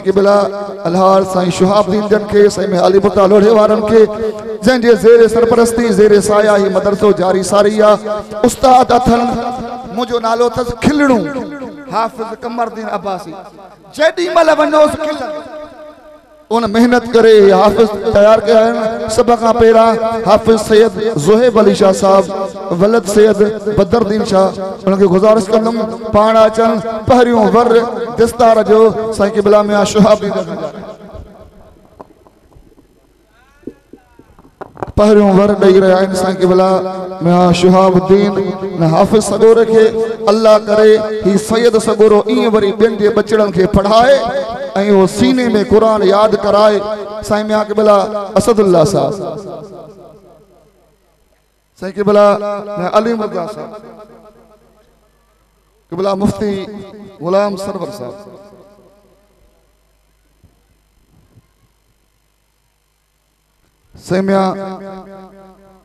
किबला अलहार साईं शुहाबुद्दीन जन के साईं में अली मुर्तज़ा लोढ़े वारन के जंहिंजे ज़ेरे सरपरस्ती ज़ेरे साया ही मदरसो जारी सारी आहे। उस्ताद अथन मुंहिंजो नालो अथसि खिलणू हाफ़िज़ कमरदीन अब्बासी। जेॾी महिल वञो खिलंदो उन मेहनत करे हाफ़िज़ तैयार कया आहिनि। सभ खां पहिरां हाफ़िज़ सैयद ज़ुहैब अली शाह साहब वलद सैयद बदरुद्दीन शाह उनखे गुज़ारिश कंदुमि पाण अचनि पहिरियों वर दस्तार जो साईं क़िबला में शुहाबुद्दीन पहिरियों वर ॾेई रहिया आहिनि। साईं क़िबला में शुहाबुद्दीन न हाफ़िज़ सगोर खे अल्लाह करे ही सैयद सगोरो ईअं वरी ॿियनि जे बचड़नि खे पढ़ाए ऐं वो सीने में कुरान याद कराए। साईं मियां क़िबला असदुल्ला साहब साईं क़िबला अली मुर्तज़ा साहब क़िबला मुफ्ती गुलाम सरवर साहब साईं मियां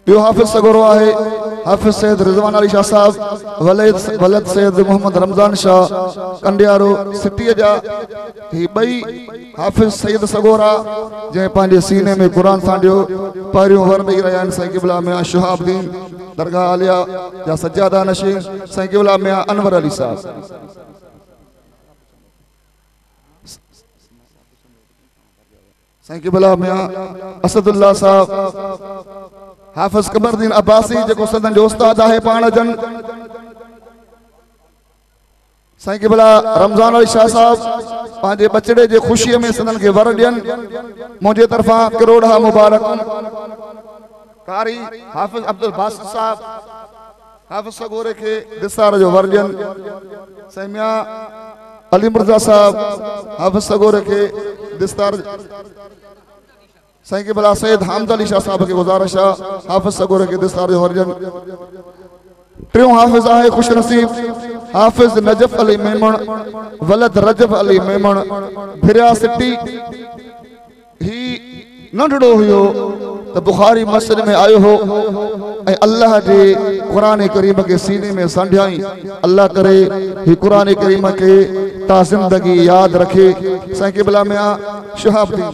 ॿियो हाफ़िज़ सगोरो आहे हाफ़िज़ सैयद रिज़वान अली शाह साहब वलद सैयद मोहम्मद रमज़ान शाह कंडियारो सिटीअ जा। ही ॿई हाफ़िज़ सैयद सगोरा जंहिं पंहिंजे सीने में क़ुरान सांडियो पहिरियों वर ॾेई रहिया आहिनि। साईं क़िबला में शुहाबुद्दीन दरगाह आलिया जा सज्जादा नशीन साईं क़िबला में अनवर अली साहब साईं क़िबला में असदुल्ला साहब हाफ़िज़ कमरदीन अब्बासी जेको सदन जो उस्ताद आहे पाण जन। साईं क़िबला रमज़ान अली शाह साहब पंहिंजे बचड़े जे ख़ुशीअ में सदन खे वर ॾियनि मुंहिंजे तरफ़ां करोड़ा मुबारक। कारी हाफ़िज़ अब्दुल बासित साहब हाफ़िज़ सगोरे खे दिसार जो वर ॾियनि। साईं मियां अली मुर्तज़ा साहब हाफ़िज़ सगोरे खे दिस्तार। साईं क़िबला सैयद हामिद अली शाह साहब के गुज़ारिश आहे हाफ़िज़ सगोरे के दिस्तार जो वर ॾियनि। टियों हाफ़िज़ आहे ख़ुश नसीब हाफ़िज़ नजफ़ अली मेमण वलद रजब अली मेमण भिरिया सिटी। ही नंढड़ो हुयो त बुखारी मस्जिद में आयो हो ऐं अल्लाह जे क़ुरान करीम के सीने में संढियाई। अल्लाह करे ही क़ुरान करीम के ता ज़िंदगी याद रखे। साईं क़िबला में शुहाबुद्दीन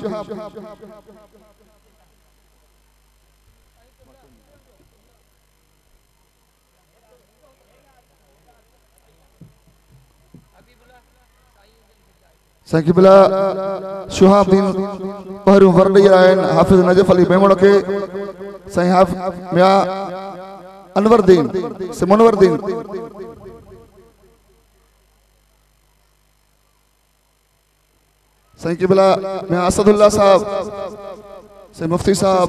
साईं क़िबला शुहाबुद्दीन पहिरियों वर ॾेई रहिया आहिनि हाफ़िज़ नजफ़ अली मेमण खे। साईं मियां अनवरदीन से मुनवरदीन साईं क़िबला मियां असदुल्ला साहब से मुफ्ती साहब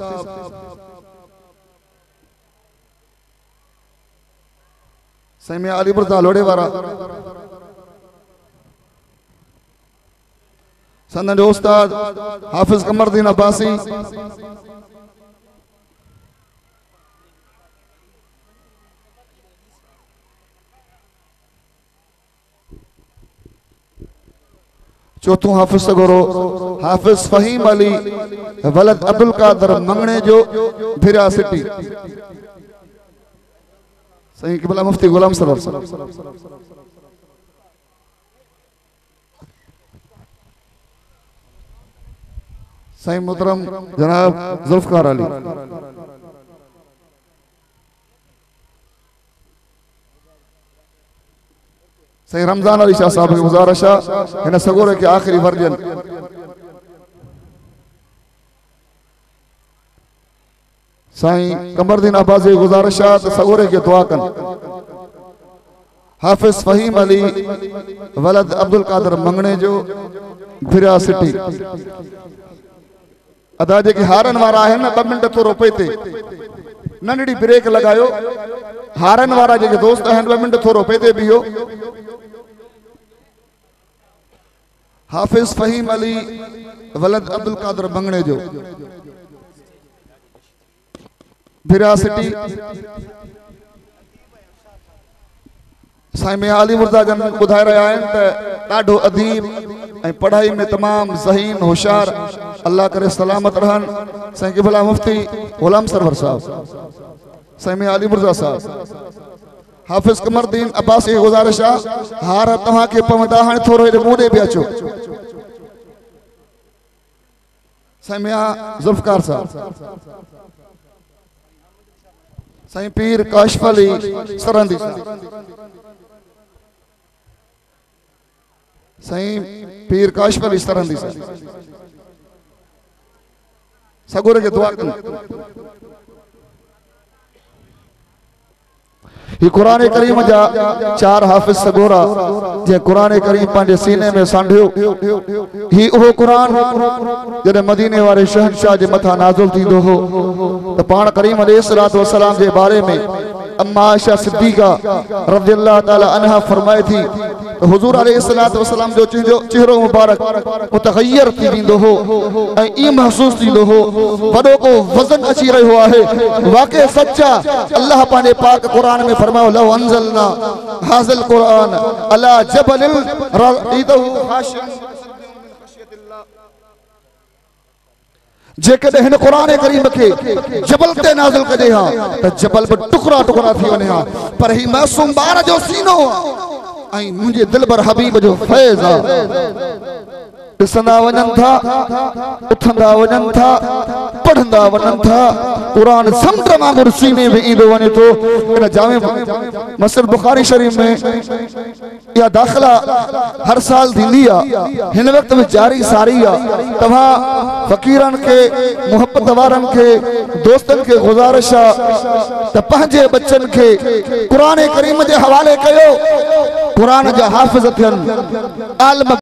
साईं मियां अली मुर्तज़ा लोढ़े वारा संदन जो उस्ताद हाफ़िज़ कमरदीन अब्बासी। चौथों हाफ़िज़ सगोरो हाफ़िज़ फ़हीम अली वलद अब्दुल कादर मंगणे जो भिरिया सिटी। साईं क़िबला मुफ्ती गुलाम सरवर साईं मोहतरम जनाब जुल्फ़कार अली साईं रमज़ान अली शाह साहब की गुज़ारिश आहे हिन सगोरे के आख़िरी वर ॾियनि। साईं कमरदीन अब्बासी की गुज़ारिश आहे त सगोरे के दुआ कनि। हाफ़िज़ फ़हीम अली वलद अब्दुल कादर मंगणे जो भिरिया सिटी। अदा जेके हारन वारा आहिनि न 2 मिंट थोरो पे ते नंढड़ी ब्रेक लगायो। हारन वारा जेके दोस्त आहिनि 2 मिंट थोरो पे ते बीहो। हाफ़िज़ फ़हीम अली वलद अब्दुल कादर मंगणे जो भिरिया सिटी। साईं मियां अली मुर्तज़ा जन ॿुधाए रहिया आहिनि त ॾाढो अदीब ऐं पढ़ाई में तमाम ज़हीन होशियार अल्लाह करे सलामत रहन। साईं क़िबला मुफ्ती गुलाम सरवर साहब साईं मियां अली मुर्तज़ा साहब हाफ़िज़ कमरदीन अब्बासी की गुज़ारिश आहे हार तव्हां के पवंदा हाणे थोरो हेॾे मूं ॾे बि अचो। साईं मियां जुल्फकार साहब, साईं पीर काशिफ अली सरहंदी साहब, साईं पीर काशिफ अली सरहंदी साहब सगोरे के दुआ कन। ये कुरान करीम जा 4 हाफिज सगोरा जे कुरान करीम पांजे सीने में सांढियो। ही वो कुरान जॾहिं मदीने वारे शहंशाह जे मथा नाज़िल थींदो हो त पाण करीम अलैहिस्सलातु वस्सलाम जे बारे में अम्मा आयशा सिद्दीका रज़ियल्लाहु ताला अन्हा फरमाए थी तो हुजूर अलैहिस्सलातु वस्सलाम जो चेहरो मुबारक मुतगय्यर थी वेंदो हो ऐं ई महसूस थींदो हो वडो को वजन अची रहियो आहे। वाकई सच्चा अल्लाह पांजे पाक कुरान में फरमायो लव अंज़लना हाज़िल कुरान अला जबलिन रअयतहु खाशिअन जेकॾहिं हिन कुरान करीम के जबल ते नाज़िल कजे हा त जबल बि टुकड़ा टुकड़ा थी वञे हा। पर ही मासूम ॿार जो सीनो ऐं मुंहिंजे दिलबर हबीब जो फैज़ आहे। ॾिसंदा वञनि था, उथंदा वञनि था, पढ़ंदा वञनि था, कुरान समुंड वांगुरु सीने में ईंदो वञे थो। इन जामे मस्जिद बुखारी शरीफ में या दाख़िला हर साल थींदी आहे, हिन वक़्त में जारी सारी आहे। तव्हां फ़क़ीरनि खे, मुहबत वारनि खे, दोस्तनि खे गुज़ारिश आहे त पंहिंजे बच्चनि खे कुरान करीम जे हवाले कयो, कुरान जा हाफ़िज़ थियनि, आलिम